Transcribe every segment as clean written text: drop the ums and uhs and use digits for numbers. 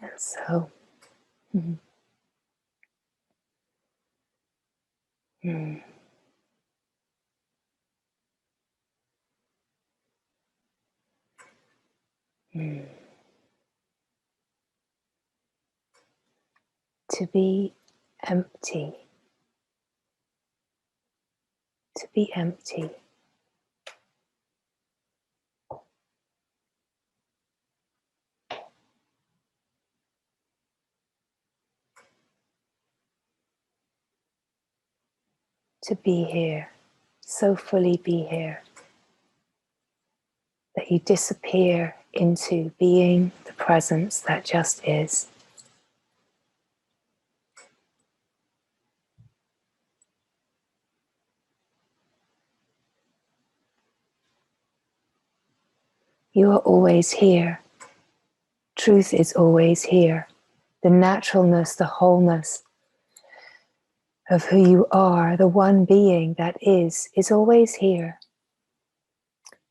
And so, mm, mm, mm. To be empty, to be empty. To be here, so fully be here, that you disappear into being the presence that just is. You are always here. Truth is always here. The naturalness, the wholeness of who you are, the one being that is always here.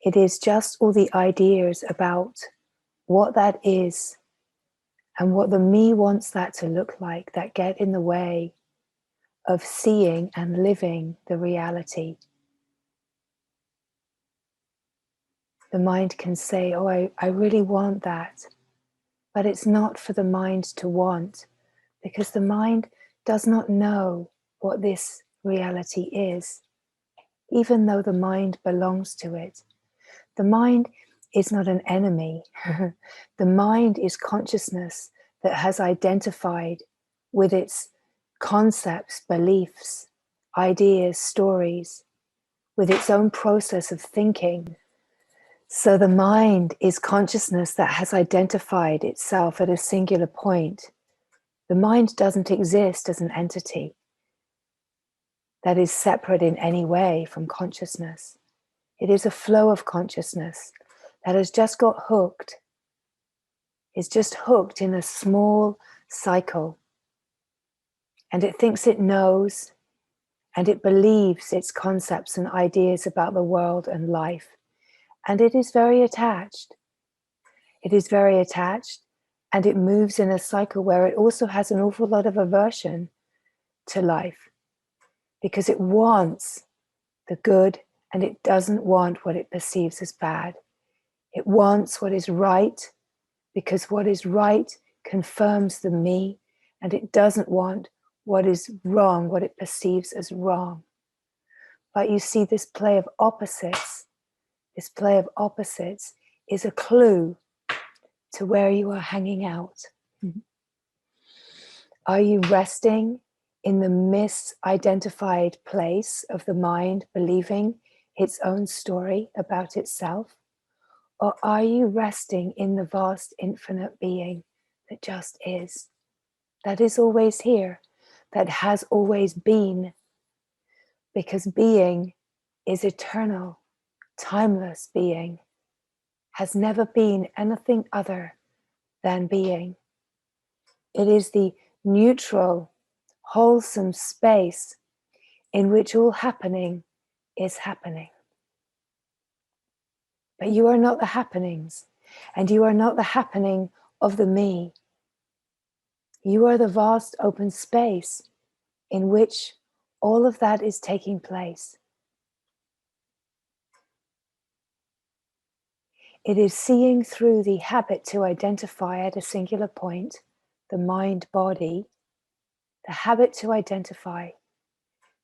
It is just all the ideas about what that is and what the me wants that to look like that get in the way of seeing and living the reality. The mind can say, oh, I really want that. But it's not for the mind to want, because the mind does not know what this reality is, even though the mind belongs to it. The mind is not an enemy. The mind is consciousness that has identified with its concepts, beliefs, ideas, stories, with its own process of thinking. So the mind is consciousness that has identified itself at a singular point. The mind doesn't exist as an entity that is separate in any way from consciousness. It is a flow of consciousness that has just got hooked. It's just hooked in a small cycle. And it thinks it knows, and it believes its concepts and ideas about the world and life. And it is very attached. It is very attached, and it moves in a cycle where it also has an awful lot of aversion to life, because it wants the good and it doesn't want what it perceives as bad. It wants what is right, because what is right confirms the me, and it doesn't want what is wrong, what it perceives as wrong. But you see, this play of opposites is a clue to where you are hanging out. Mm-hmm. Are you resting in the misidentified place of the mind believing its own story about itself? Or are you resting in the vast infinite being that just is, that is always here, that has always been? Because being is eternal, timeless being, has never been anything other than being. It is the neutral, wholesome space in which all happening is happening. But you are not the happenings, and you are not the happening of the me. You are the vast open space in which all of that is taking place. It is seeing through the habit to identify at a singular point, the mind-body, the habit to identify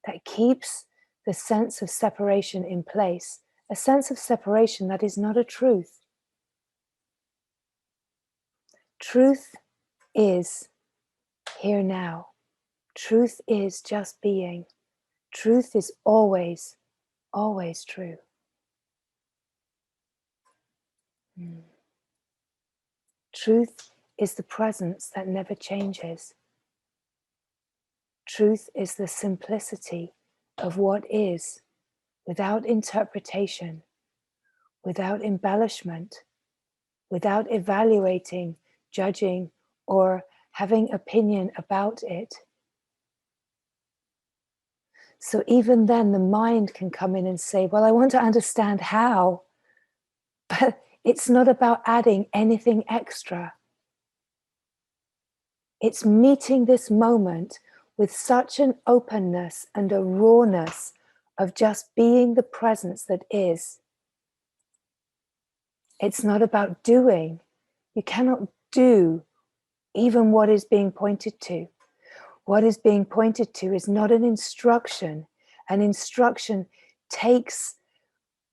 that keeps the sense of separation in place, a sense of separation that is not a truth. Truth is here now. Truth is just being. Truth is always, always true. Truth is the presence that never changes. Truth is the simplicity of what is, without interpretation, without embellishment, without evaluating, judging, or having opinion about it. So even then the mind can come in and say, well, I want to understand how, but it's not about adding anything extra. It's meeting this moment with such an openness and a rawness of just being the presence that is. It's not about doing. You cannot do even what is being pointed to. What is being pointed to is not an instruction. An instruction takes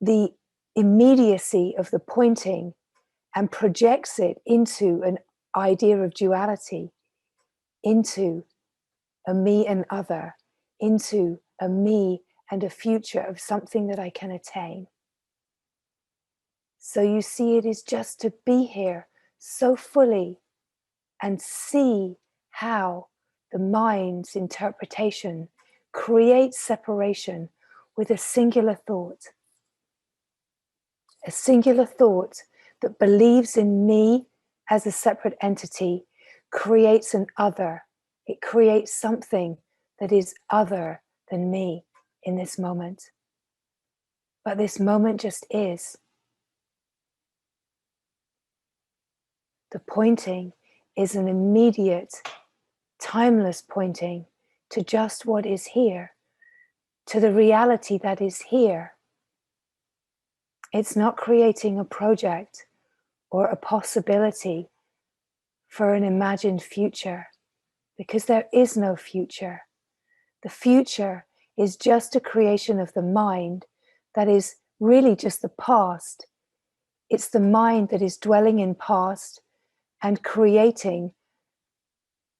the immediacy of the pointing and projects it into an idea of duality, into a me and other, into a me and a future of something that I can attain. So you see, it is just to be here so fully and see how the mind's interpretation creates separation with a singular thought. A singular thought that believes in me as a separate entity creates an other. It creates something that is other than me in this moment. But this moment just is. The pointing is an immediate, timeless pointing to just what is here, to the reality that is here. It's not creating a project or a possibility for an imagined future, because there is no future. The future is just a creation of the mind that is really just the past. It's the mind that is dwelling in past and creating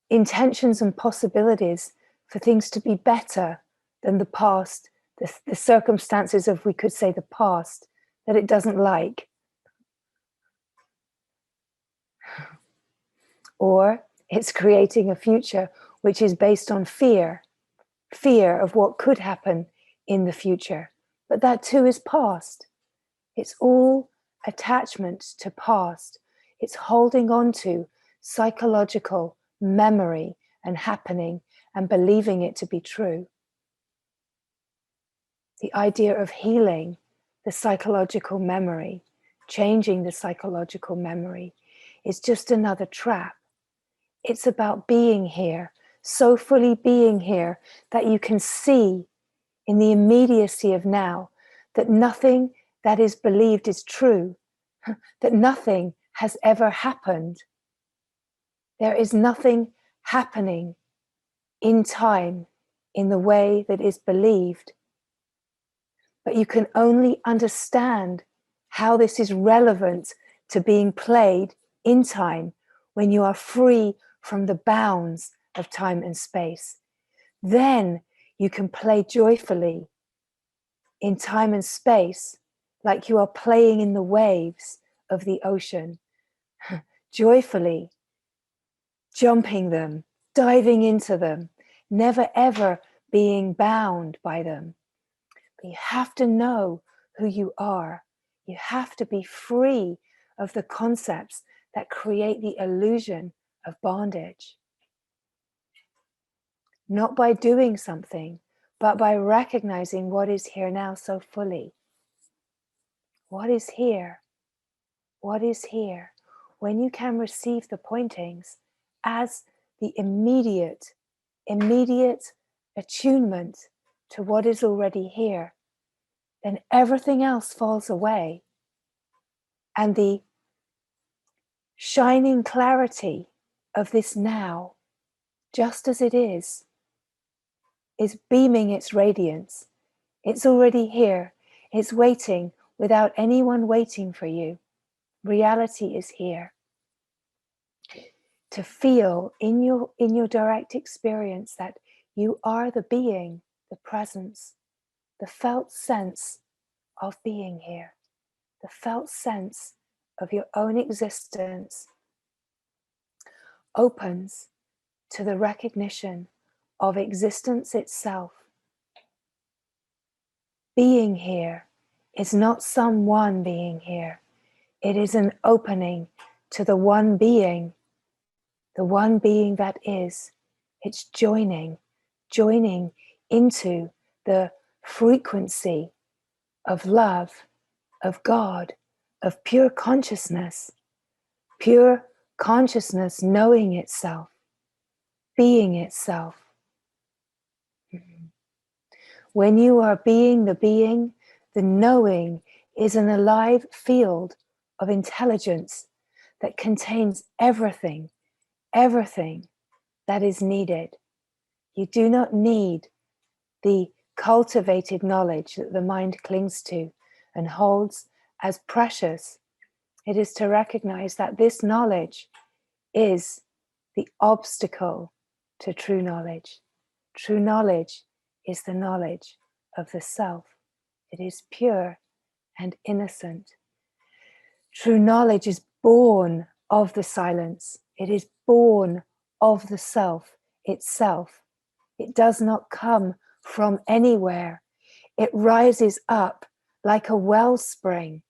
intentions and possibilities for things to be better than the past, the circumstances of, we could say, the past that it doesn't like. Or it's creating a future which is based on fear of what could happen in the future. But that too is past. It's all attachment to past. It's holding on to psychological memory and happening and believing it to be true. The idea of healing the psychological memory, changing the psychological memory, is just another trap. It's about being here, so fully being here that you can see in the immediacy of now that nothing that is believed is true, that nothing has ever happened. There is nothing happening in time in the way that is believed. But you can only understand how this is relevant to being played in time when you are free from the bounds of time and space. Then you can play joyfully in time and space like you are playing in the waves of the ocean, joyfully jumping them, diving into them, never ever being bound by them. But you have to know who you are. You have to be free of the concepts that create the illusion of bondage. Not by doing something, but by recognizing what is here now so fully. What is here? What is here? When you can receive the pointings as the immediate attunement to what is already here, then everything else falls away. And the shining clarity of this now, just as it is beaming its radiance. It's already here. It's waiting without anyone waiting for you. Reality is here. To feel in your direct experience that you are the being, the presence, the felt sense of being here, the felt sense of your own existence opens to the recognition of existence itself. Being here is not someone being here. It is an opening to the one being that is. It's joining into the frequency of love, of God, of pure consciousness knowing itself. being itself. When you are being, the knowing is an alive field of intelligence that contains everything, everything that is needed. You do not need the cultivated knowledge that the mind clings to and holds as precious. It is to recognize that this knowledge is the obstacle to true knowledge. True knowledge is the knowledge of the self. It is pure and innocent. True knowledge is born of the silence. It is born of the self itself. It does not come from anywhere. It rises up like a wellspring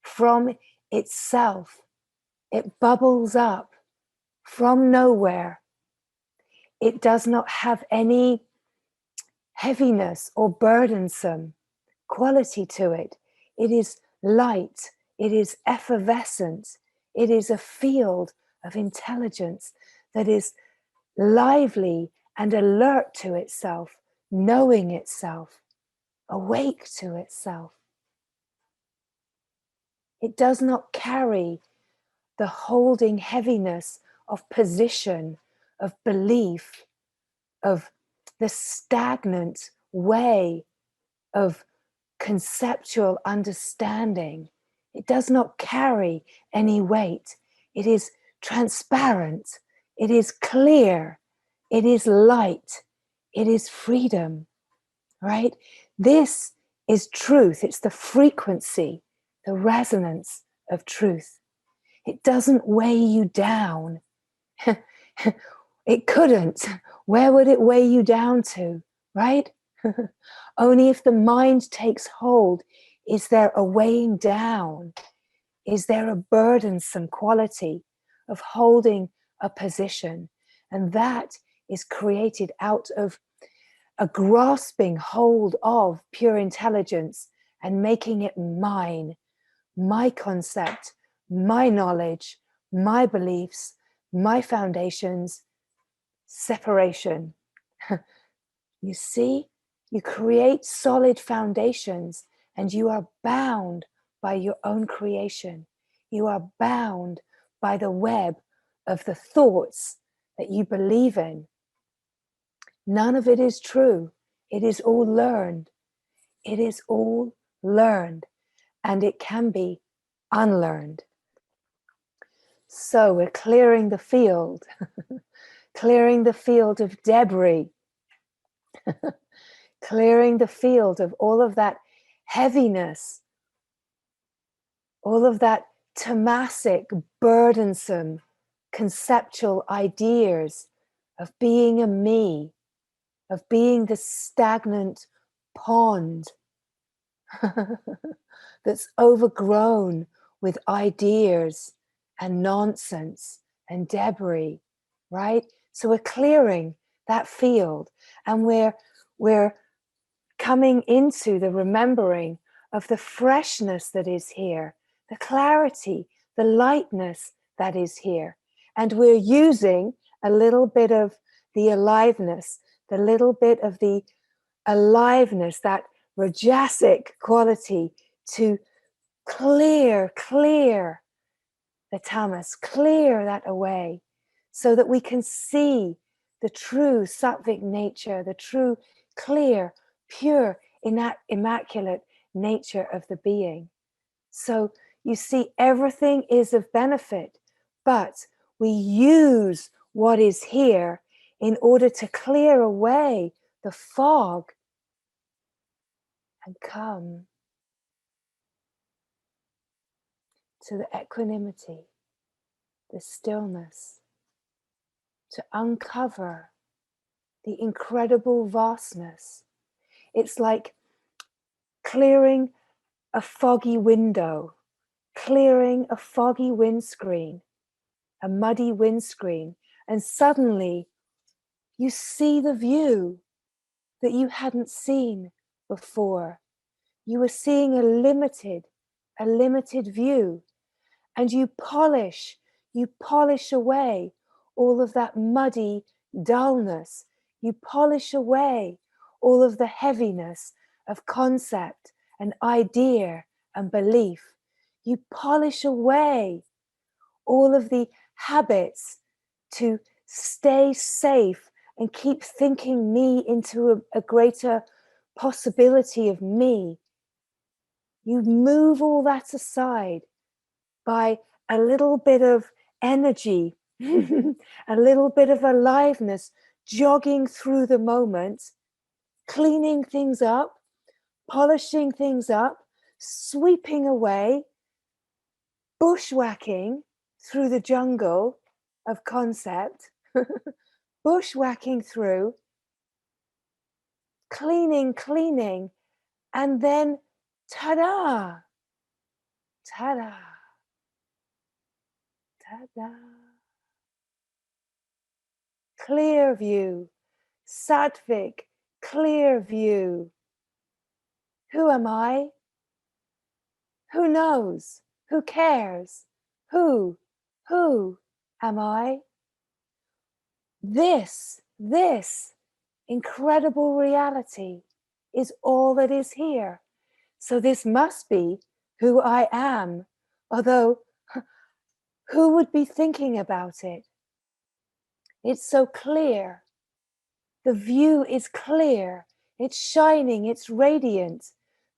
from itself. It bubbles up from nowhere. It does not have any heaviness or burdensome quality to it. It is light. It is effervescent. It is a field of intelligence that is lively and alert to itself, knowing itself, awake to itself. It does not carry the holding heaviness of position, of belief, of the stagnant way of conceptual understanding. It does not carry any weight. It is transparent. It is clear. It is light. It is freedom, right? This is truth. It's the frequency, the resonance of truth. It doesn't weigh you down. It couldn't. Where would it weigh you down to, right? Only if the mind takes hold is there a weighing down. Is there a burdensome quality of holding a position? And that is created out of a grasping hold of pure intelligence and making it mine, my concept, my knowledge, my beliefs, my foundations, separation. You see, you create solid foundations and you are bound by your own creation. You are bound by the web of the thoughts that you believe in. None of it is true. It is all learned. It is all learned, and it can be unlearned. So we're clearing the field, clearing the field of debris, clearing the field of all of that heaviness, all of that tamasic, burdensome, conceptual ideas of being a me, of being the stagnant pond that's overgrown with ideas and nonsense and debris, right? So we're clearing that field, and we're coming into the remembering of the freshness that is here, the clarity, the lightness that is here. And we're using a little bit of the aliveness, the little bit of the aliveness, that rajasic quality, to clear the tamas, clear that away, so that we can see the true sattvic nature, the true clear, pure, immaculate nature of the being. So you see, everything is of benefit, but we use what is here in order to clear away the fog and come to the equanimity, the stillness, to uncover the incredible vastness. It's like clearing a foggy window, clearing a foggy windscreen, a muddy windscreen, and suddenly you see the view that you hadn't seen before. You were seeing a limited view, and you polish away all of that muddy dullness. You polish away all of the heaviness of concept and idea and belief. You polish away all of the habits to stay safe and keep thinking me into a greater possibility of me. You move all that aside by a little bit of energy, a little bit of aliveness, jogging through the moment, cleaning things up, polishing things up, sweeping away, bushwhacking through the jungle of concept, bushwhacking through, cleaning, and then ta-da, ta-da, ta-da. Clear view, sattvic, clear view. Who am I? Who knows? Who cares? Who am I? This incredible reality is all that is here. So this must be who I am, although who would be thinking about it? It's so clear. The view is clear. It's shining. It's radiant.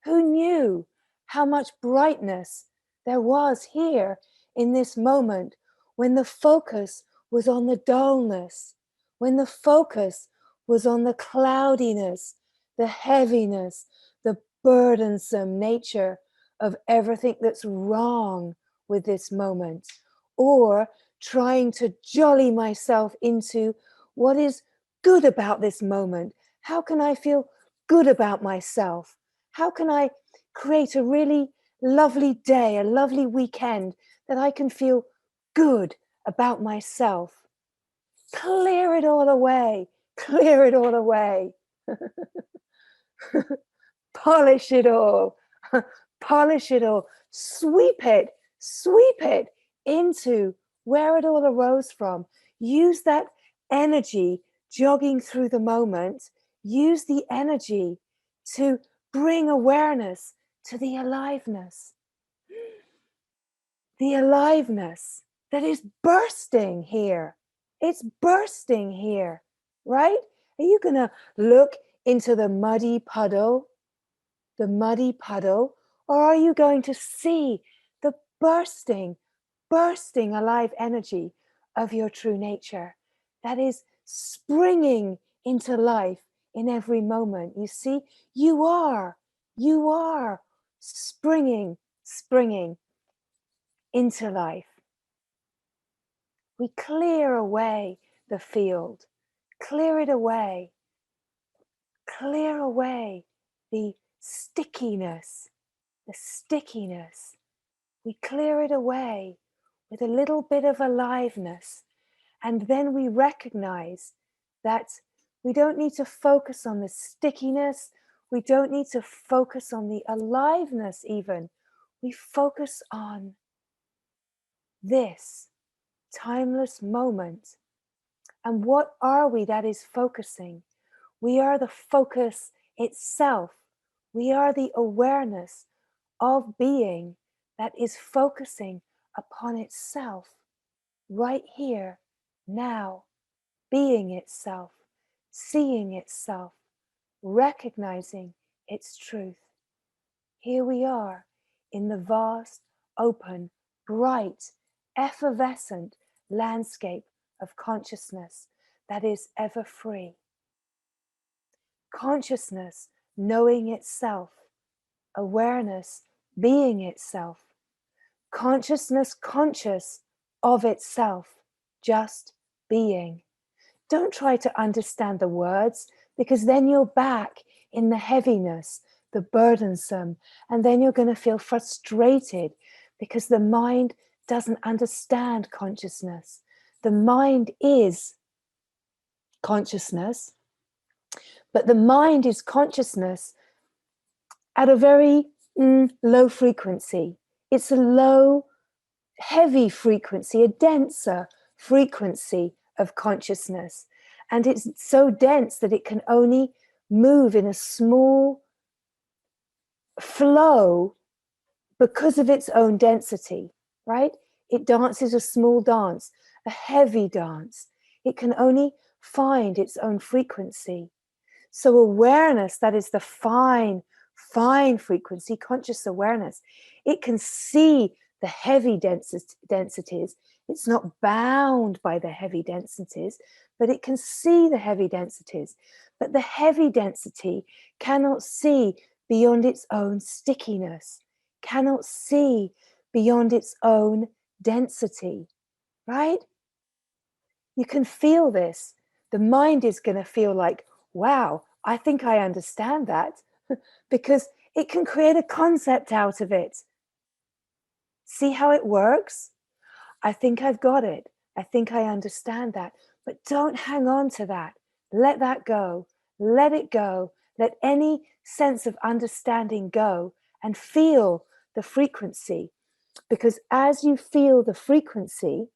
Who knew how much brightness there was here in this moment when the focus was on the dullness, when the focus was on the cloudiness, the heaviness, the burdensome nature of everything that's wrong with this moment, or trying to jolly myself into what is good about this moment. How can I feel good about myself? How can I create a really lovely day, a lovely weekend that I can feel good about myself? Clear it all away. Clear it all away. Polish it all. Polish it all. Sweep it into where it all arose from. Use that energy jogging through the moment. Use the energy to bring awareness to the aliveness. The aliveness that is bursting here. It's bursting here, right? Are you going to look into the muddy puddle, or are you going to see the bursting alive energy of your true nature that is springing into life in every moment? You see, you are springing into life. We clear away the field, clear it away, clear away the stickiness. We clear it away with a little bit of aliveness. And then we recognize that we don't need to focus on the stickiness. We don't need to focus on the aliveness even. We focus on this timeless moment. And what are we that is focusing? We are the focus itself. We are the awareness of being that is focusing upon itself right here, now, being itself, seeing itself, recognizing its truth. Here we are in the vast, open, bright, effervescent landscape of consciousness that is ever free. Consciousness knowing itself, awareness being itself, consciousness conscious of itself, just being. Don't try to understand the words, because then you're back in the heaviness, the burdensome, and then you're going to feel frustrated because the mind doesn't understand consciousness. The mind is consciousness, but the mind is consciousness at a very low frequency. It's a low, heavy frequency, a denser frequency of consciousness. And it's so dense that it can only move in a small flow because of its own density, right? It dances a small dance, a heavy dance. It can only find its own frequency. So awareness, that is the fine frequency, conscious awareness, it can see the heavy densities. It's not bound by the heavy densities, but it can see the heavy densities. But the heavy density cannot see beyond its own stickiness, cannot see beyond its own density, right? You can feel this. The mind is going to feel like, wow, I think I understand that, because it can create a concept out of it. See how it works? I think I've got it. I think I understand that. But don't hang on to that. Let that go. Let it go. Let any sense of understanding go and feel the frequency. Because as you feel the frequency,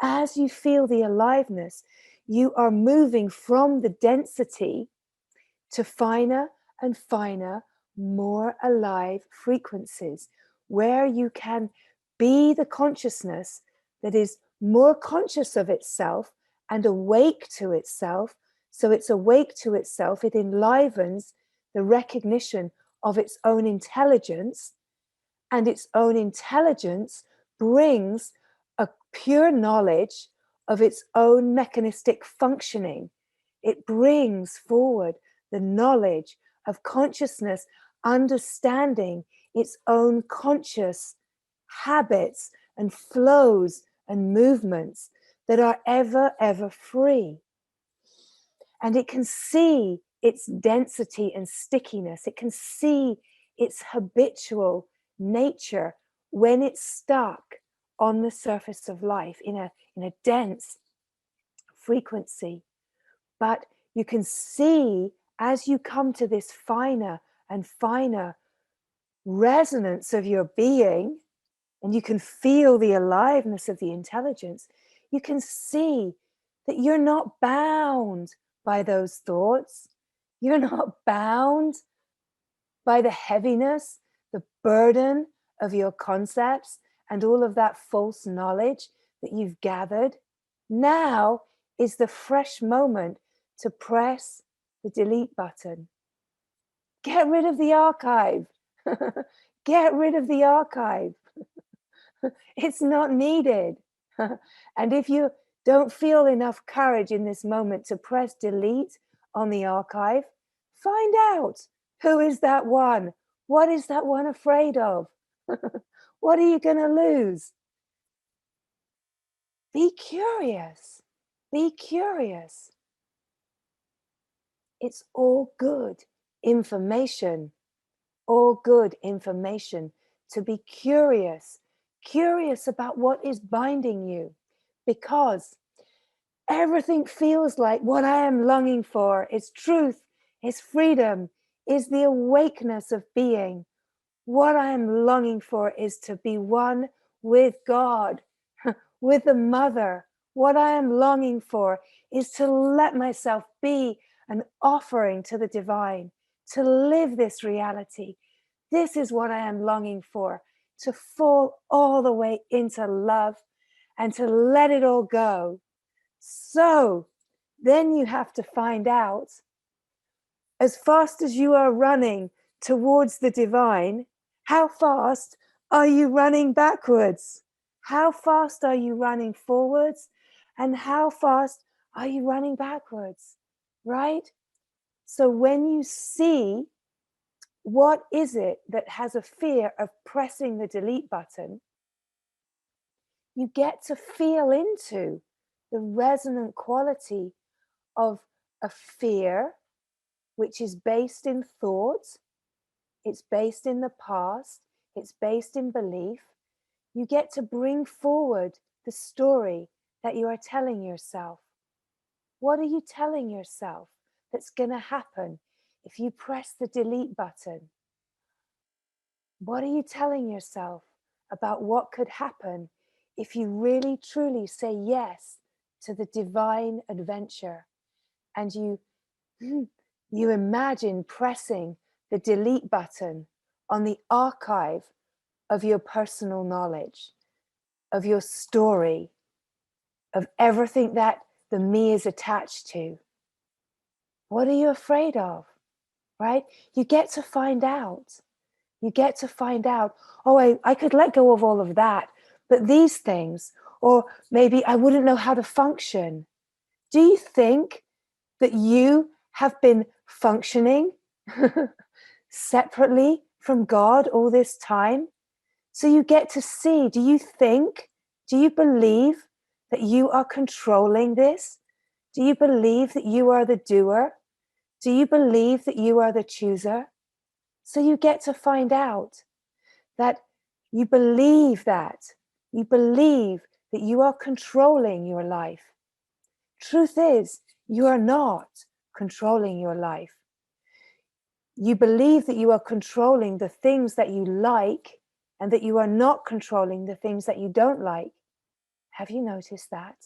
as you feel the aliveness, you are moving from the density to finer and finer, more alive frequencies, where you can be the consciousness that is more conscious of itself and awake to itself. So it's awake to itself, it enlivens the recognition of its own intelligence, and its own intelligence brings a pure knowledge of its own mechanistic functioning. It brings forward the knowledge of consciousness, understanding its own conscious habits and flows and movements that are ever, ever free. And it can see its density and stickiness. It can see its habitual nature when it's stuck on the surface of life in a dense frequency. But you can see, as you come to this finer and finer resonance of your being, and you can feel the aliveness of the intelligence, you can see that you're not bound by those thoughts. You're not bound by the heaviness, the burden of your concepts and all of that false knowledge that you've gathered. Now is the fresh moment to press the delete button. Get rid of the archive. Get rid of the archive. It's not needed. And if you don't feel enough courage in this moment to press delete on the archive, find out, who is that one? What is that one afraid of? What are you going to lose? Be curious. Be curious. It's all good information. All good information to be curious. Curious about what is binding you, because everything feels like what I am longing for is truth, is freedom, is the awakeness of being. What I am longing for is to be one with God, with the Mother. What I am longing for is to let myself be an offering to the divine, to live this reality. This is what I am longing for, to fall all the way into love and to let it all go. So then you have to find out, as fast as you are running towards the divine, how fast are you running backwards? How fast are you running forwards? And how fast are you running backwards? Right? So when you see, what is it that has a fear of pressing the delete button, you get to feel into the resonant quality of a fear, which is based in thought, it's based in the past, it's based in belief. You get to bring forward the story that you are telling yourself. What are you telling yourself that's going to happen if you press the delete button? What are you telling yourself about what could happen if you really truly say yes to the divine adventure? and you imagine pressing the delete button on the archive of your personal knowledge, of your story, of everything that the me is attached to. What are you afraid of, right? You get to find out. You get to find out, oh, I could let go of all of that, but these things, or maybe I wouldn't know how to function. Do you think that you have been functioning separately from God all this time? So you get to see, do you believe that you are controlling this? Do you believe that you are the doer? Do you believe that you are the chooser? So you get to find out that you believe that. You believe that you are controlling your life. Truth is, you are not controlling your life. You believe that you are controlling the things that you like and that you are not controlling the things that you don't like. Have you noticed that?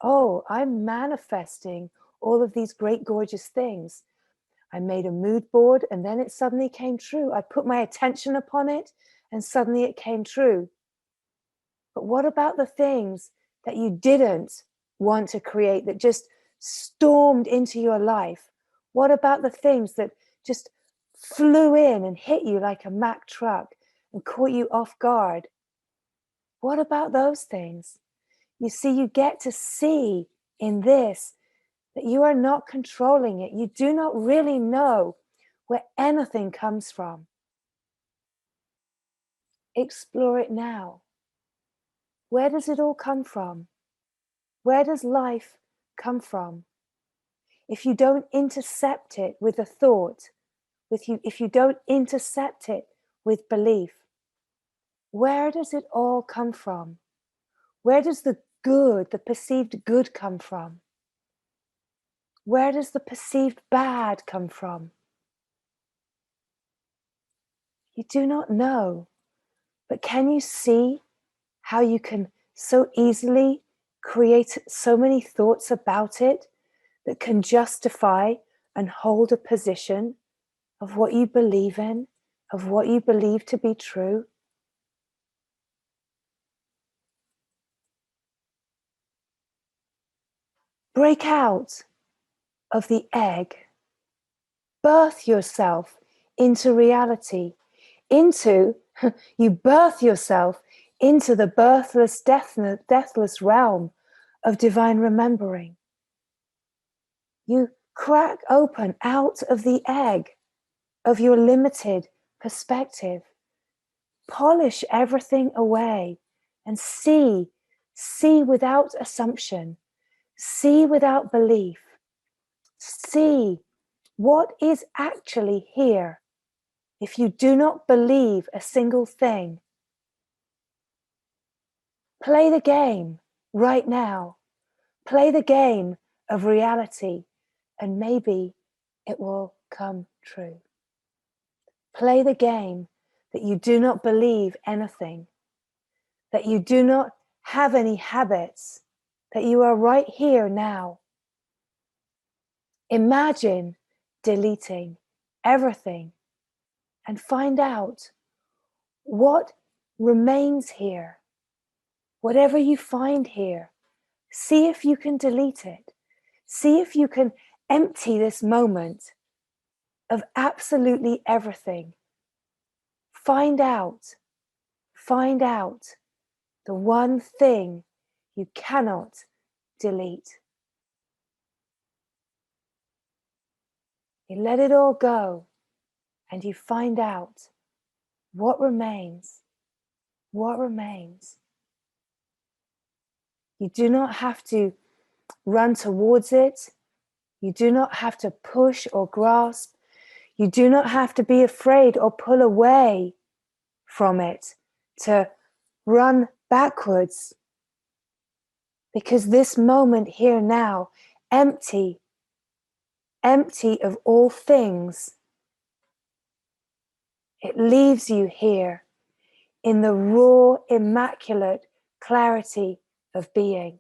Oh, I'm manifesting all of these great, gorgeous things. I made a mood board and then it suddenly came true. I put my attention upon it and suddenly it came true. But what about the things that you didn't want to create, that just stormed into your life? What about the things that just flew in and hit you like a Mack truck and caught you off guard? What about those things? You see, you get to see in this that you are not controlling it. You do not really know where anything comes from. Explore it now. Where does it all come from? Where does life come from? If you don't intercept it with a thought, if you don't intercept it with belief, where does it all come from? Where does the good, the perceived good come from? Where does the perceived bad come from? You do not know, but can you see how you can so easily create so many thoughts about it that can justify and hold a position of what you believe in, of what you believe to be true? Break out of the egg. Birth yourself into reality, you birth yourself into the birthless, deathless realm of divine remembering. You crack open out of the egg of your limited perspective. Polish everything away and see without assumption, see without belief, see what is actually here. If you do not believe a single thing, play the game right now. Play the game of reality, and maybe it will come true. Play the game that you do not believe anything, that you do not have any habits, that you are right here now. Imagine deleting everything and find out what remains here. Whatever you find here, see if you can delete it. See if you can empty this moment of absolutely everything. Find out the one thing you cannot delete. You let it all go and you find out what remains. What remains? You do not have to run towards it. You do not have to push or grasp. You do not have to be afraid or pull away from it to run backwards. Because this moment here now, empty of all things, it leaves you here in the raw, immaculate clarity of being.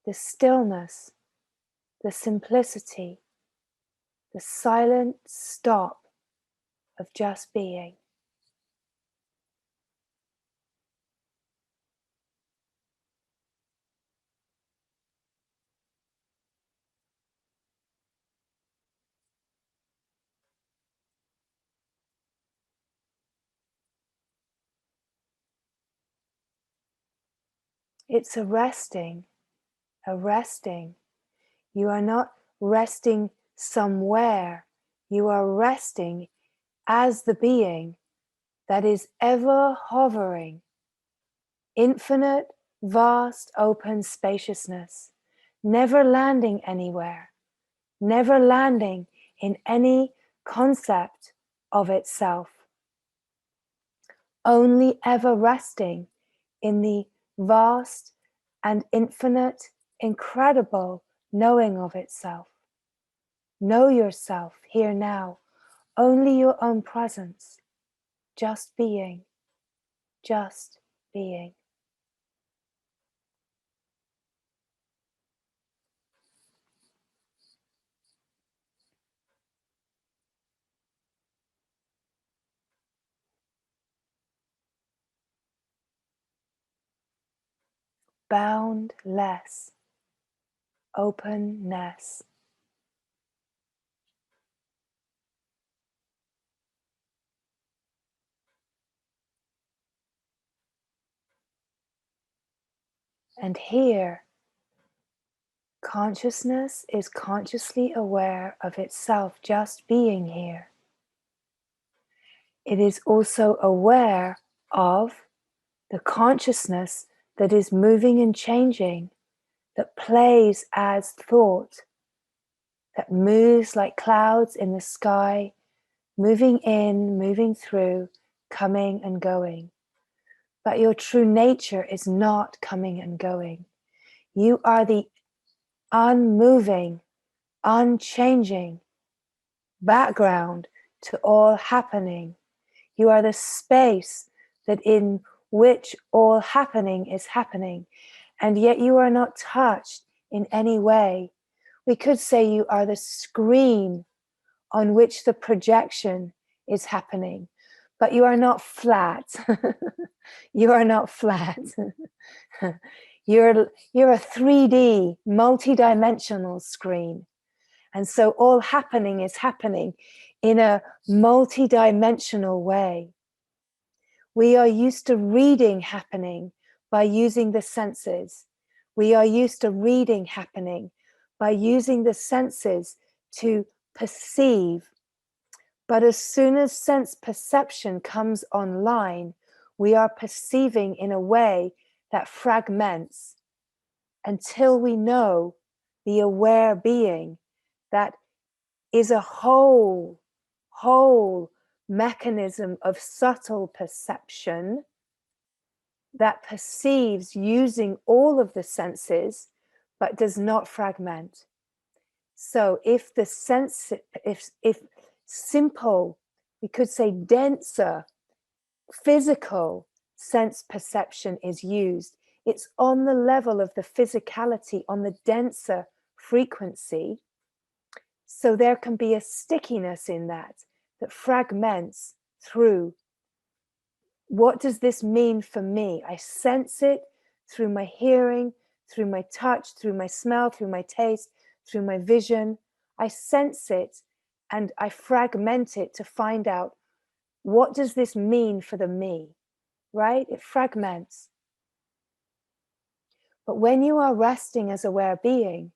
the stillness, the simplicity, the silent stop of just being. It's a resting, a resting. You are not resting somewhere. You are resting as the being that is ever hovering, infinite, vast, open spaciousness, never landing anywhere, never landing in any concept of itself, only ever resting in the vast and infinite, incredible knowing of itself. Know yourself here now, only your own presence, just being, just being. Boundless openness. And here, consciousness is consciously aware of itself just being here. It is also aware of the consciousness that is moving and changing, that plays as thought, that moves like clouds in the sky, moving in, moving through, coming and going. But your true nature is not coming and going. You are the unmoving, unchanging background to all happening. You are the space that in which all happening is happening, and yet you are not touched in any way. We could say you are the screen on which the projection is happening, but you are not flat. You are not flat. You're a 3D, multi-dimensional screen. And so all happening is happening in a multi-dimensional way. We are used to reading happening by using the senses. We are used to reading happening by using the senses to perceive. But as soon as sense perception comes online, we are perceiving in a way that fragments until we know the aware being that is a whole mechanism of subtle perception that perceives using all of the senses but does not fragment. So if the sense, if simple, we could say denser, physical sense perception is used, it's on the level of the physicality, on the denser frequency. So there can be a stickiness in that fragments through. What does this mean for me? I sense it through my hearing, through my touch, through my smell, through my taste, through my vision. I sense it and I fragment it to find out, what does this mean for the me, right? It fragments. But when you are resting as aware being,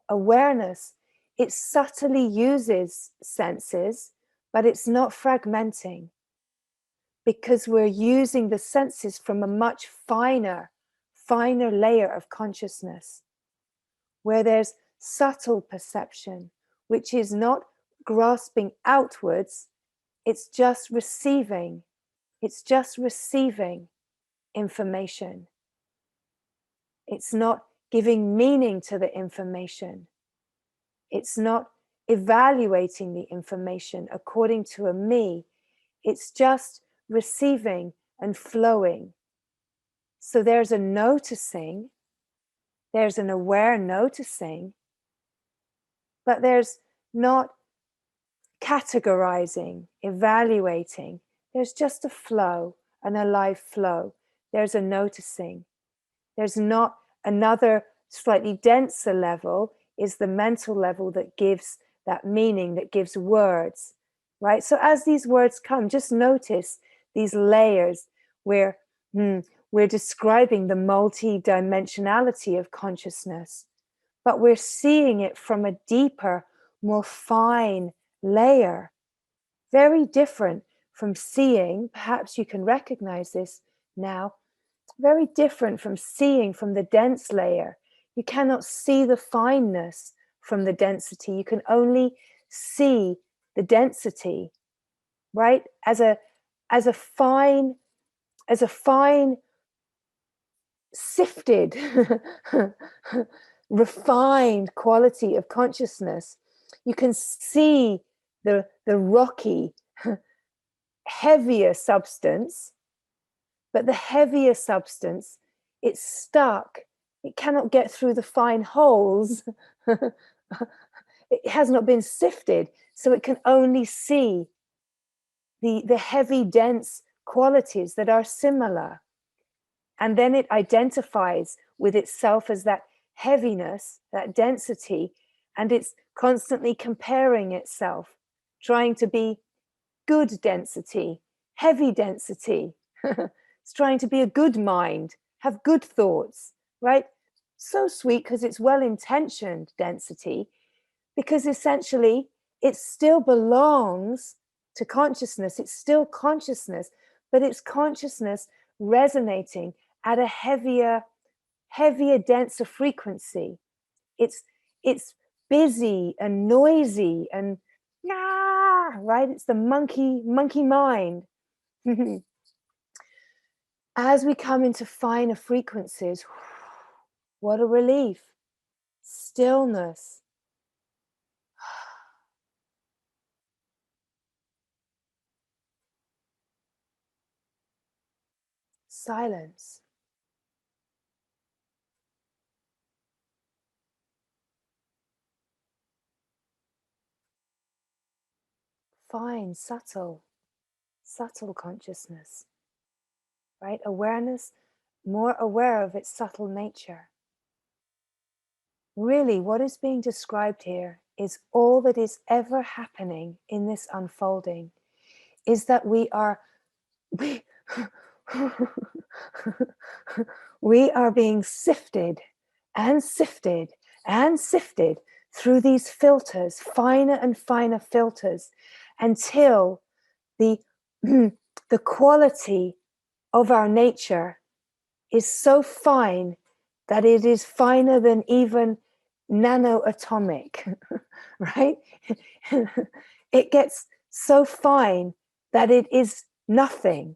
awareness, it subtly uses senses, but it's not fragmenting, because we're using the senses from a much finer layer of consciousness, where there's subtle perception, which is not grasping outwards, it's just receiving. It's just receiving information. It's not giving meaning to the information. It's not evaluating the information according to a me. It's just receiving and flowing. So there's a noticing, There's an aware noticing, but there's not categorizing, evaluating. There's just a flow, an alive flow. There's a noticing. There's not another slightly denser level, is the mental level that gives that meaning, that gives words, right? So as these words come, just notice these layers where we're describing the multi-dimensionality of consciousness, but we're seeing it from a deeper, more fine layer, very different from seeing, perhaps you can recognize this now, very different from seeing from the dense layer. You cannot see the fineness from the density. You can only see the density, right? As a fine sifted, refined quality of consciousness. You can see the rocky, heavier substance, but the heavier substance, it's stuck. It cannot get through the fine holes. It has not been sifted, so it can only see the heavy, dense qualities that are similar. And then it identifies with itself as that heaviness, that density, and it's constantly comparing itself, trying to be good density, heavy density. It's trying to be a good mind, have good thoughts, right? So sweet because it's well-intentioned density, because essentially it still belongs to consciousness. It's still consciousness, but it's consciousness resonating at a heavier, denser frequency. It's busy and noisy and right? It's the monkey mind. As we come into finer frequencies, what a relief. Stillness. Silence. Fine, subtle consciousness, right? Awareness, more aware of its subtle nature. Really, what is being described here is all that is ever happening in this unfolding is that we are being sifted and sifted and sifted through these filters, finer and finer filters, until the the quality of our nature is so fine that it is finer than even nanoatomic, right? It gets so fine that it is nothing.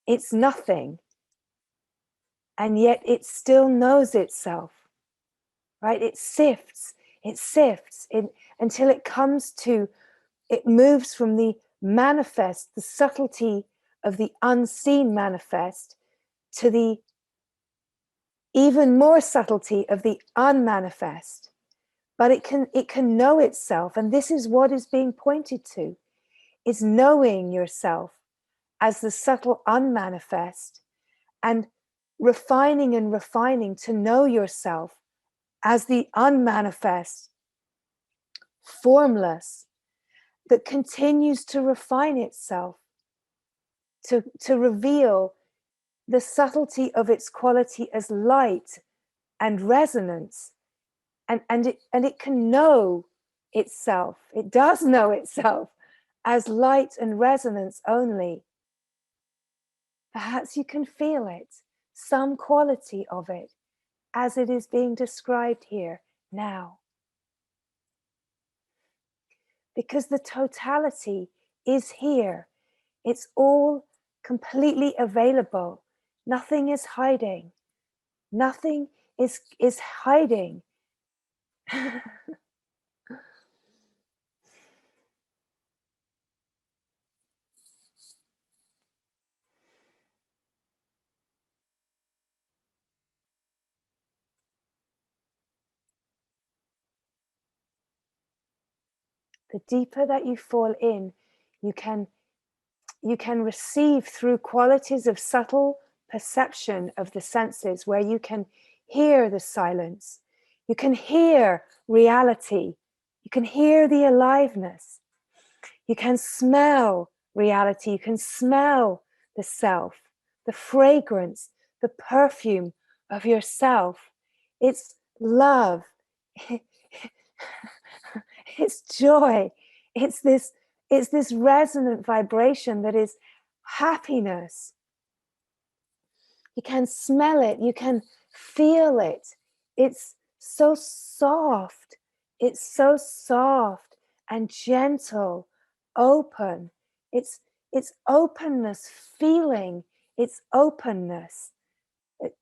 It's nothing. And yet it still knows itself, right? It sifts until it comes to, it moves from the manifest, the subtlety of the unseen manifest, to the even more subtlety of the unmanifest. But it can know itself, and this is what is being pointed to, is knowing yourself as the subtle unmanifest, and refining and refining to know yourself as the unmanifest, formless, that continues to refine itself, to reveal the subtlety of its quality as light and resonance. And it can know itself. It does know itself as light and resonance only. Perhaps you can feel it, some quality of it, as it is being described here now. Because the totality is here. It's all completely available. Nothing is hiding. Nothing is hiding. The deeper that you fall in, you can receive through qualities of subtle perception of the senses, where you can hear the silence, you can hear reality, you can hear the aliveness, you can smell reality, you can smell the self, the fragrance, the perfume of yourself. It's love, it's joy, it's this resonant vibration that is happiness. You can smell it, you can feel it. It's so soft, it's so soft and gentle, open. It's openness feeling, it's openness.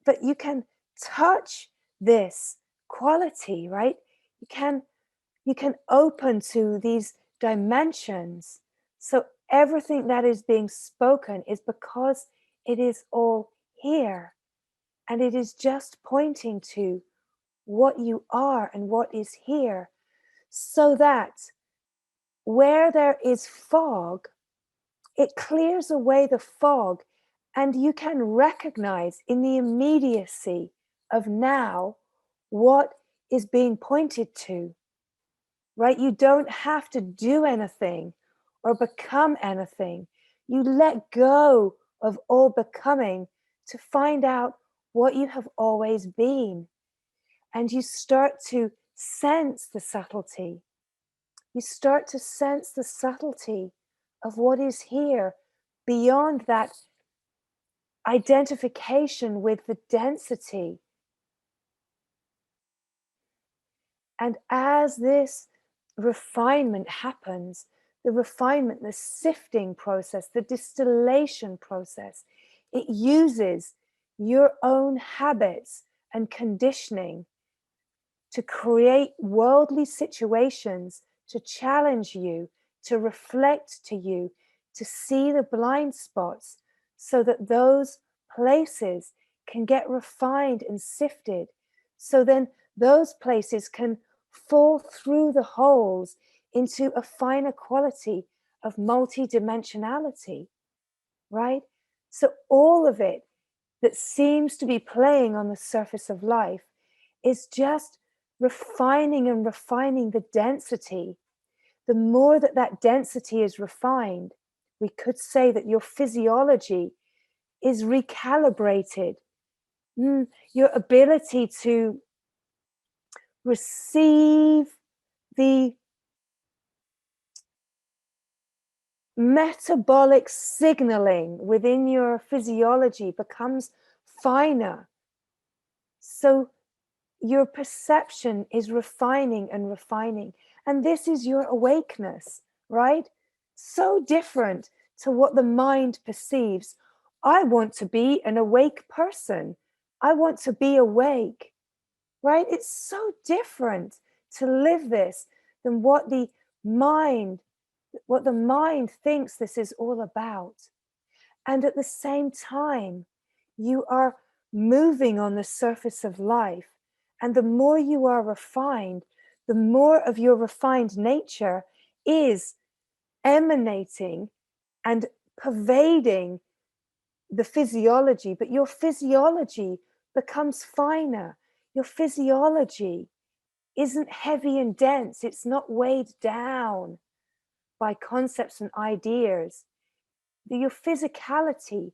But you can touch this quality, right? You can open to these dimensions. So everything that is being spoken is because it is all here. And it is just pointing to what you are and what is here. So that where there is fog, it clears away the fog, and you can recognize in the immediacy of now what is being pointed to. Right? You don't have to do anything or become anything. You let go of all becoming to find out what you have always been. And you start to sense the subtlety. You start to sense the subtlety of what is here beyond that identification with the density. And as this refinement happens, the refinement, the sifting process, the distillation process, it uses your own habits and conditioning to create worldly situations, to challenge you, to reflect to you, to see the blind spots, so that those places can get refined and sifted. So then those places can fall through the holes into a finer quality of multidimensionality, right? So all of it that seems to be playing on the surface of life is just refining and refining the density. The more that that density is refined, we could say that your physiology is recalibrated. Your ability to receive the metabolic signaling within your physiology becomes finer. So your perception is refining and refining. And this is your awakeness, right? So different to what the mind perceives. I want to be an awake person. I want to be awake, right? It's so different to live this than what the mind thinks this is all about. And at the same time, you are moving on the surface of life. And the more you are refined, the more of your refined nature is emanating and pervading the physiology. But your physiology becomes finer. Your physiology isn't heavy and dense. It's not weighed down by concepts and ideas. Your physicality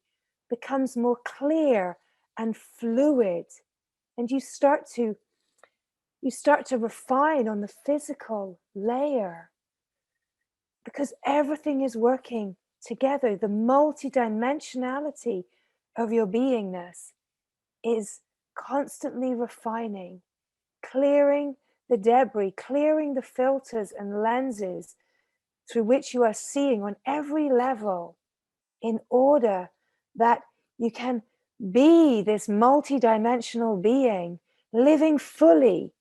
becomes more clear and fluid, and you start to refine on the physical layer, because everything is working together. The multidimensionality of your beingness is constantly refining, clearing the debris, clearing the filters and lenses through which you are seeing on every level, in order that you can be this multidimensional being, living fully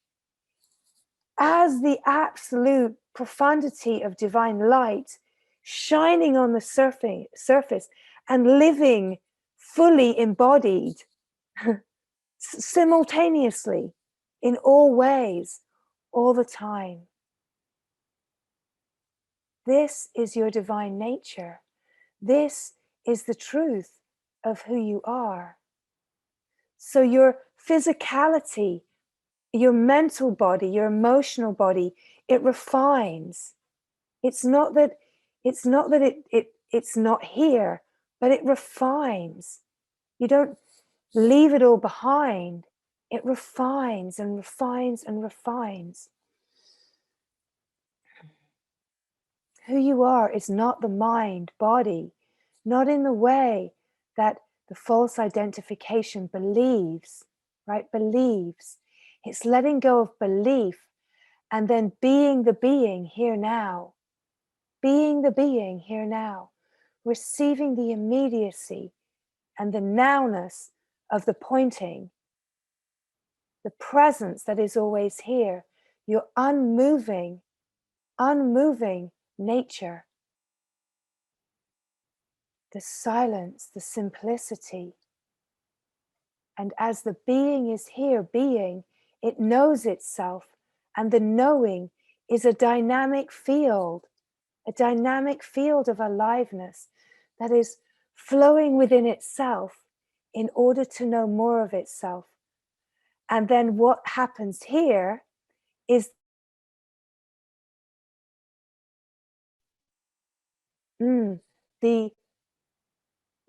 as the absolute profundity of divine light, shining on the surface and living fully embodied simultaneously in all ways, all the time. This is your divine nature. This is the truth of who you are. So your physicality, your mental body, your emotional body, it refines. It's not that it's not here, but it refines. You don't leave it all behind. It refines and refines and refines. Who you are is not the mind, body, not in the way that the false identification believes, right? Believes. It's letting go of belief and then being the being here now. Being the being here now. Receiving the immediacy and the nowness of the pointing, the presence that is always here, your unmoving nature, the silence, the simplicity. And as the being is here, being, it knows itself, and the knowing is a dynamic field of aliveness that is flowing within itself in order to know more of itself. And then what happens here is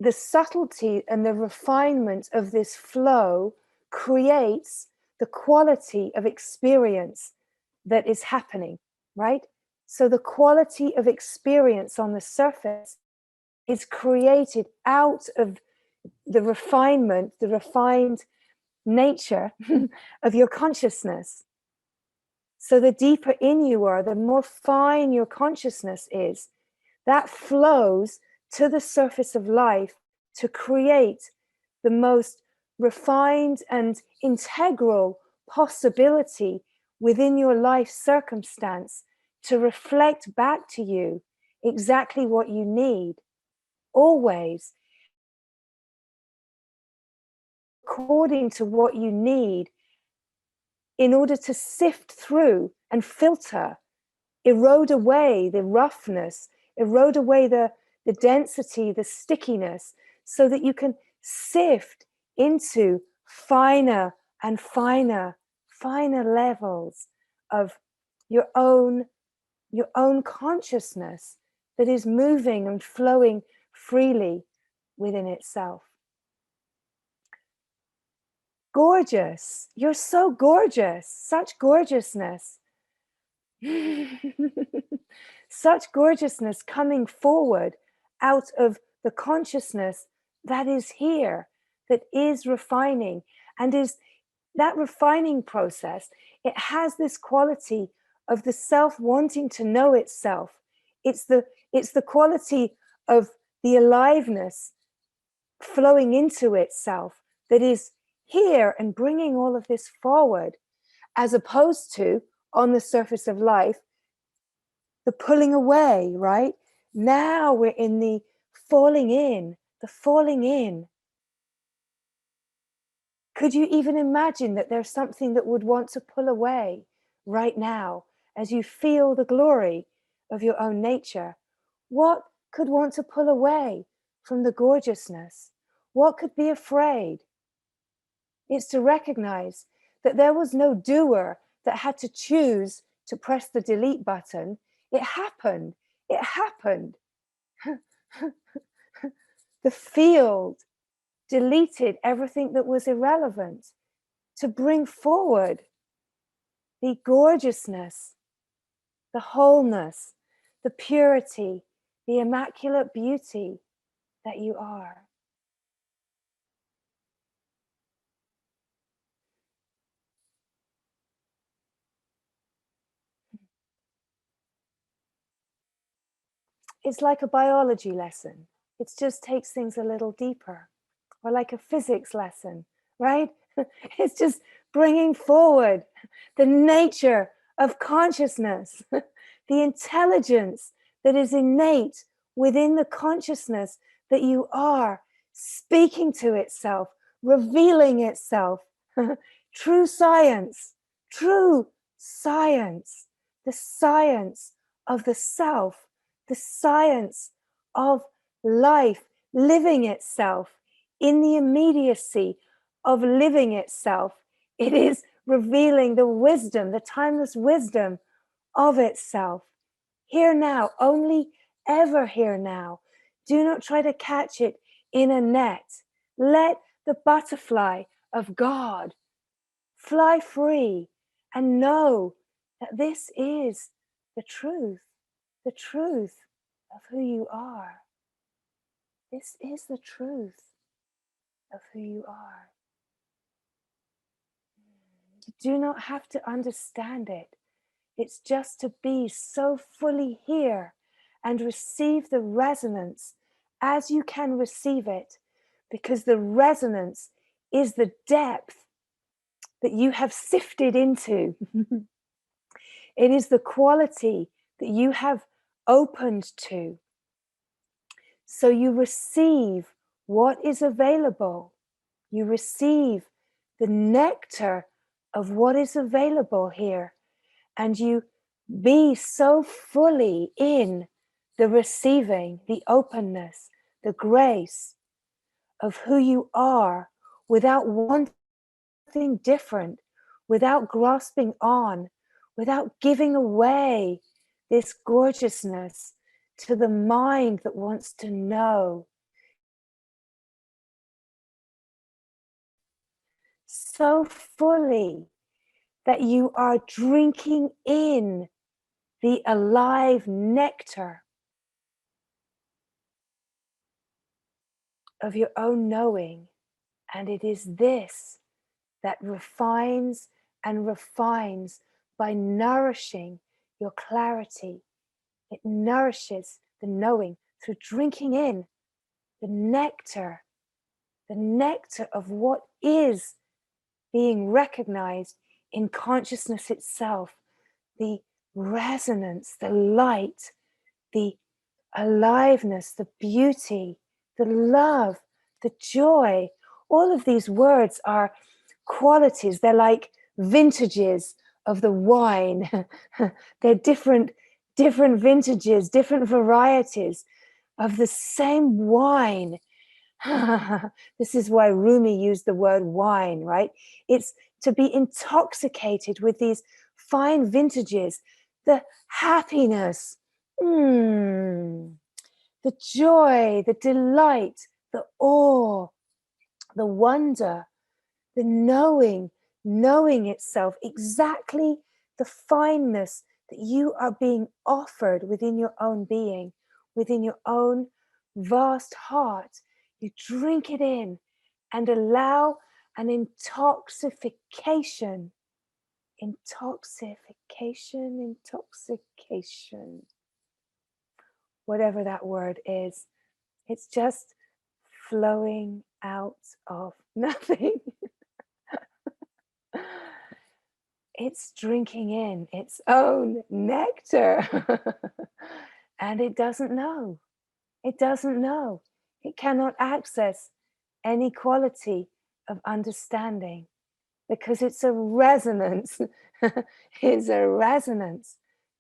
the subtlety and the refinement of this flow creates the quality of experience that is happening, right? So the quality of experience on the surface is created out of the refinement, the refined nature of your consciousness. So the deeper in you are, the more fine your consciousness is, that flows to the surface of life to create the most refined and integral possibility within your life circumstance to reflect back to you exactly what you need, always according to what you need, in order to sift through and filter, erode away the roughness, erode away the density, the stickiness, so that you can sift into finer and finer levels of your own consciousness that is moving and flowing freely within itself. Gorgeous. You're so gorgeous. Such gorgeousness. Such gorgeousness coming forward out of the consciousness that is here, that is refining, and is that refining process. It has this quality of the self wanting to know itself. It's the quality of the aliveness flowing into itself that is here and bringing all of this forward, as opposed to on the surface of life, the pulling away, right? Now we're in the falling in. Could you even imagine that there's something that would want to pull away right now as you feel the glory of your own nature? What could want to pull away from the gorgeousness? What could be afraid? It's to recognize that there was no doer that had to choose to press the delete button. It happened. It happened. The field deleted everything that was irrelevant to bring forward the gorgeousness, the wholeness, the purity, the immaculate beauty that you are. It's like a biology lesson. It just takes things a little deeper. Or like a physics lesson, right? It's just bringing forward the nature of consciousness, the intelligence that is innate within the consciousness that you are, speaking to itself, revealing itself. True science, the science of the self the science of life living itself in the immediacy of living itself. It is revealing the wisdom, the timeless wisdom of itself. Here now, only ever here now. Do not try to catch it in a net. Let the butterfly of God fly free and know that this is the truth of who you are. This is the truth of who you are. You do not have to understand it. It's just to be so fully here and receive the resonance as you can receive it, because the resonance is the depth that you have sifted into. It is the quality that you have opened to. So you receive what is available. You receive the nectar of what is available here. And you be so fully in the receiving, the openness, the grace of who you are, without wanting different, without grasping on, without giving away this gorgeousness to the mind that wants to know. So fully that you are drinking in the alive nectar of your own knowing. And it is this that refines and refines by nourishing your clarity. It nourishes the knowing through drinking in the nectar of what is being recognized in consciousness itself, the resonance, the light, the aliveness, the beauty, the love, the joy. All of these words are qualities. They're like vintages of the wine. They're different vintages, different varieties of the same wine. This is why Rumi used the word wine, right? It's to be intoxicated with these fine vintages, the happiness, the joy, the delight, the awe, the wonder, the knowing itself, exactly the fineness that you are being offered within your own being, within your own vast heart. You drink it in and allow an intoxication, whatever that word is. It's just flowing out of nothing. It's drinking in its own nectar. And it doesn't know. It doesn't know. It cannot access any quality of understanding because it's a resonance. It's a resonance.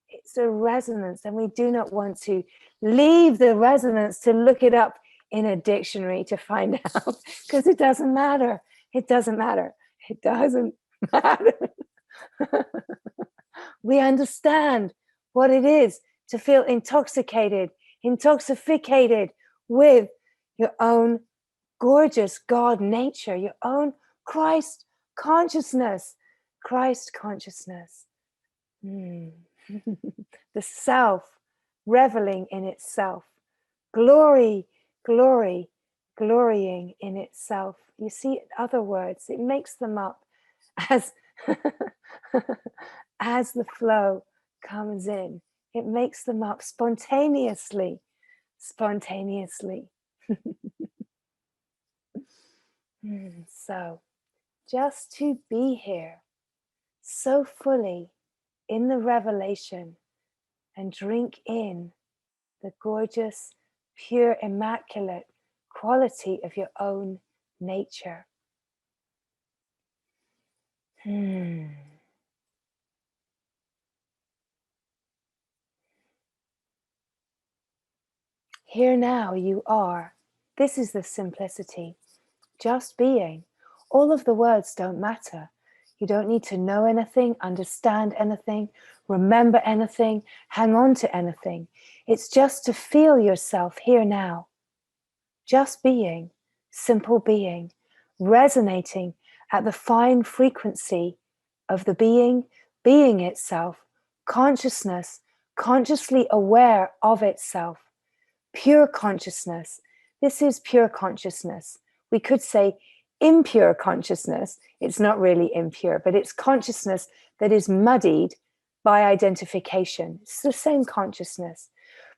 It's a resonance. And we do not want to leave the resonance to look it up in a dictionary to find out, because it doesn't matter. It doesn't matter. It doesn't matter. We understand what it is to feel intoxicated with your own gorgeous God nature, your own Christ consciousness. The self reveling in itself. Glorying in itself. You see, other words, it makes them up as as the flow comes in. It makes them up spontaneously. So just to be here so fully in the revelation and drink in the gorgeous, pure, immaculate quality of your own nature. Here now you are. This is the simplicity. Just being. All of the words don't matter. You don't need to know anything, understand anything, remember anything, hang on to anything. It's just to feel yourself here now. Just being, simple being, resonating at the fine frequency of the being itself, consciousness, consciously aware of itself, pure consciousness. This is pure consciousness. We could say impure consciousness. It's not really impure, but it's consciousness that is muddied by identification. It's the same consciousness.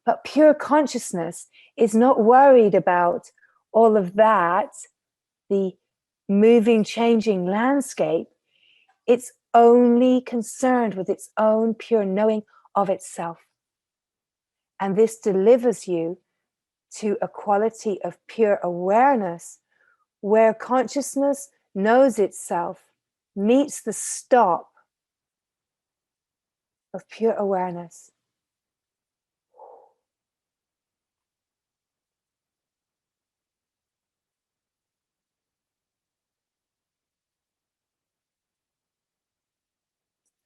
But pure consciousness is not worried about all of that, the moving, changing landscape. It's only concerned with its own pure knowing of itself. And this delivers you to a quality of pure awareness where consciousness knows itself, meets the stop of pure awareness.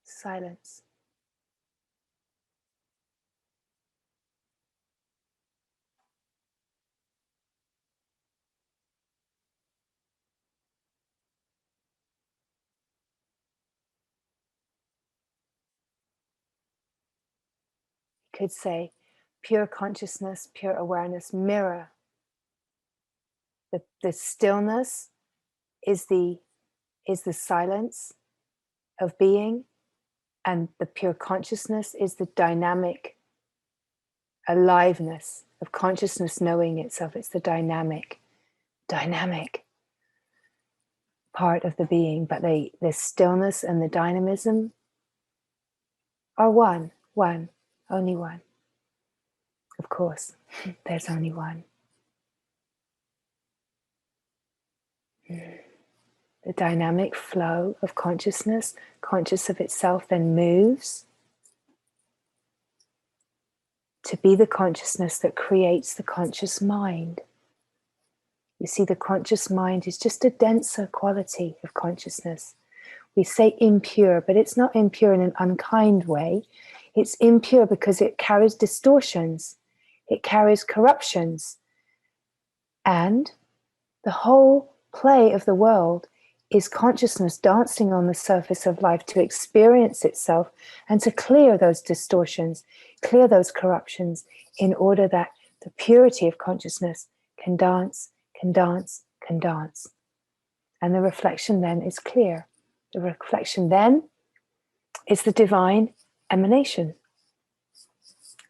Silence. You could say pure consciousness, pure awareness mirror. The stillness is the silence of being, and the pure consciousness is the dynamic aliveness of consciousness knowing itself. It's the dynamic part of the being, but the stillness and the dynamism are one, only one. Of course, there's only one. The dynamic flow of consciousness, conscious of itself, then moves to be the consciousness that creates the conscious mind. You see, the conscious mind is just a denser quality of consciousness. We say impure, but it's not impure in an unkind way. It's impure because it carries distortions. It carries corruptions. And the whole play of the world is consciousness dancing on the surface of life to experience itself and to clear those distortions, clear those corruptions, in order that the purity of consciousness can dance. And the reflection then is clear. The reflection then is the divine emanation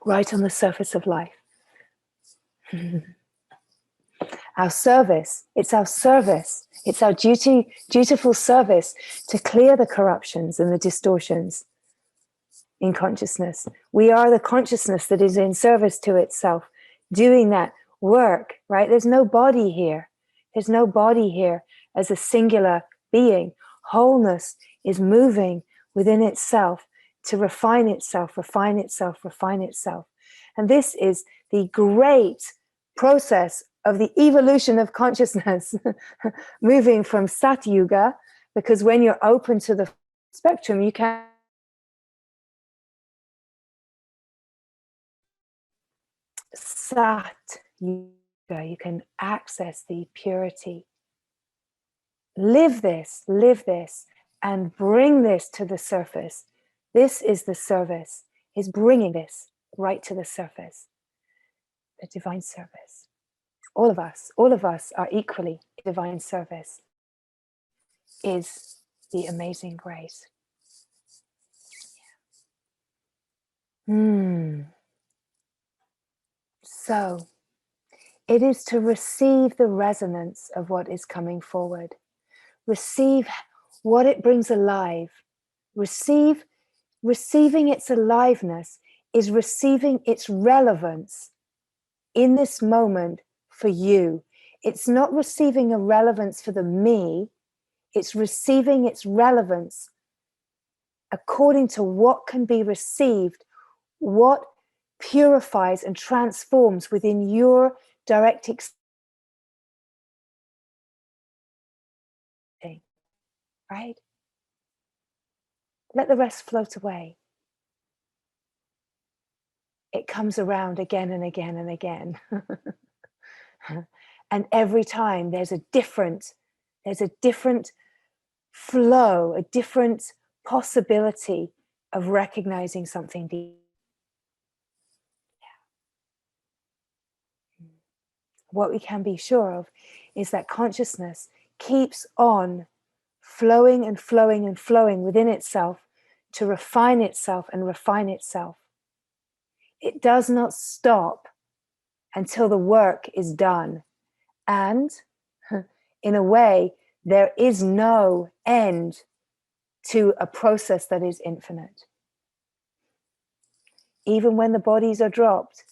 right on the surface of life. Our service, it's our dutiful service to clear the corruptions and the distortions in consciousness. We are the consciousness that is in service to itself, doing that work, right? There's no body here. There's no body here as a singular being. Wholeness is moving within itself to refine itself. And this is the great process of the evolution of consciousness, moving from Sat Yuga, because when you're open to the spectrum, you can Sat Yuga, you can access the purity. Live this, and bring this to the surface. This is the service, is bringing this right to the surface, the divine service. All of us are equally divine service, is the amazing grace. So, it is to receive the resonance of what is coming forward. Receive what it brings alive. Receiving its aliveness is receiving its relevance in this moment for you. It's not receiving a relevance for the me, it's receiving its relevance according to what can be received, what purifies and transforms within your direct experience, right? Let the rest float away. It comes around again and again and again. And every time there's a different flow, a different possibility of recognizing something deep. What we can be sure of is that consciousness keeps on flowing and flowing and flowing within itself to refine itself and refine itself. It does not stop until the work is done. And in a way, there is no end to a process that is infinite. Even when the bodies are dropped,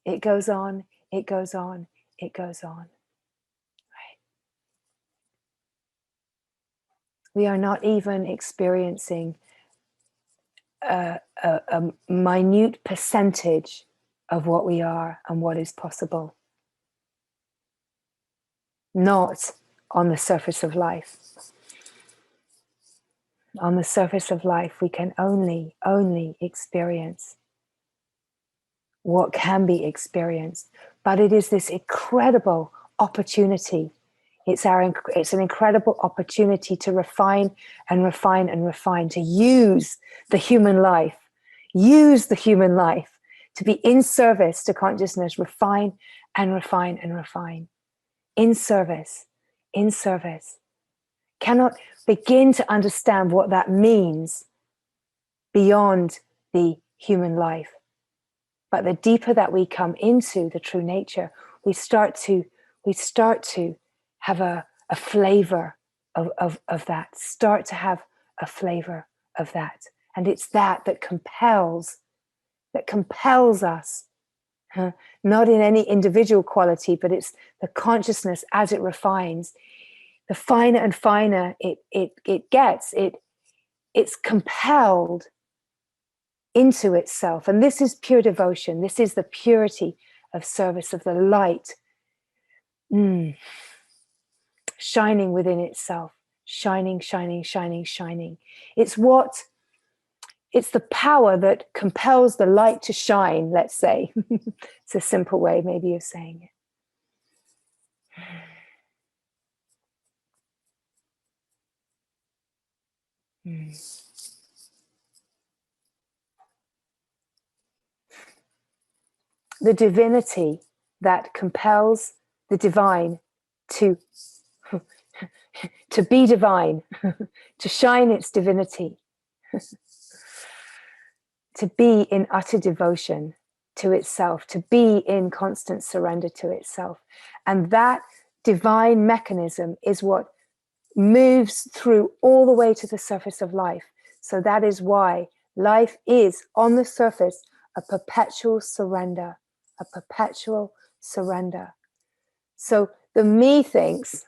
it goes on, it goes on, it goes on. Right? We are not even experiencing a minute percentage of what we are and what is possible. Not on the surface of life. On the surface of life, we can only experience what can be experienced. But it is this incredible opportunity. It's an incredible opportunity to refine and refine and refine, to use the human life, to be in service to consciousness, refine and refine and refine. In service. Cannot begin to understand what that means beyond the human life. But the deeper that we come into the true nature, we start to have a flavor of that, start to have a flavor of that. And it's that compels us, not in any individual quality, but it's the consciousness as it refines. The finer and finer it gets, it's compelled into itself. And this is pure devotion. This is the purity of service, of the light shining within itself, shining. It's the power that compels the light to shine, let's say. It's a simple way maybe of saying it. The divinity that compels the divine to be divine, to shine its divinity, to be in utter devotion to itself, to be in constant surrender to itself. And that divine mechanism is what moves through all the way to the surface of life. So that is why life is, on the surface, a perpetual surrender, So the me thinks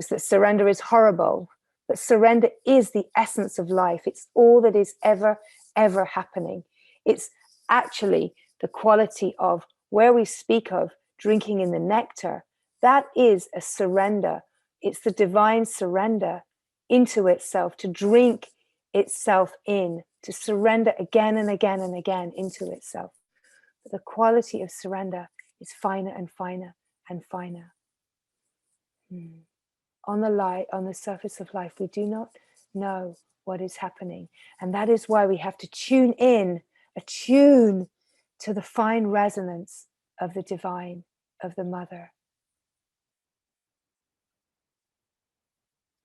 that surrender is horrible, but surrender is the essence of life. It's all that is ever happening. It's actually the quality of where we speak of drinking in the nectar. That is a surrender. It's the divine surrender into itself, to drink itself in, to surrender again and again and again into itself. But the quality of surrender is finer and finer and finer. On the surface of life, we do not know what is happening. And that is why we have to attune to the fine resonance of the divine, of the mother.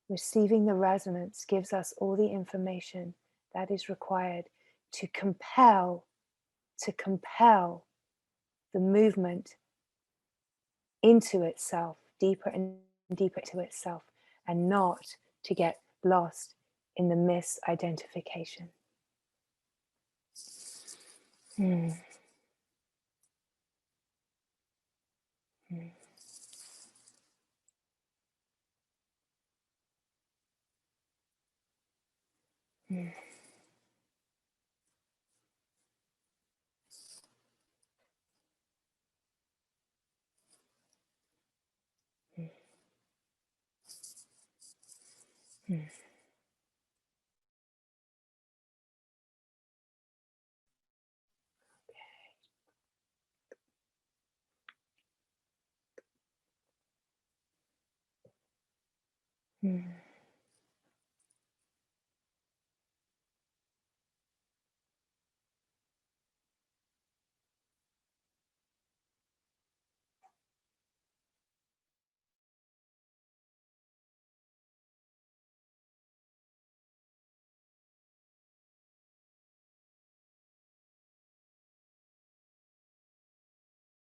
Receiving the resonance gives us all the information that is required to compel the movement into itself, deeper and deeper to itself, and not to get lost in the misidentification. Mm. Mm.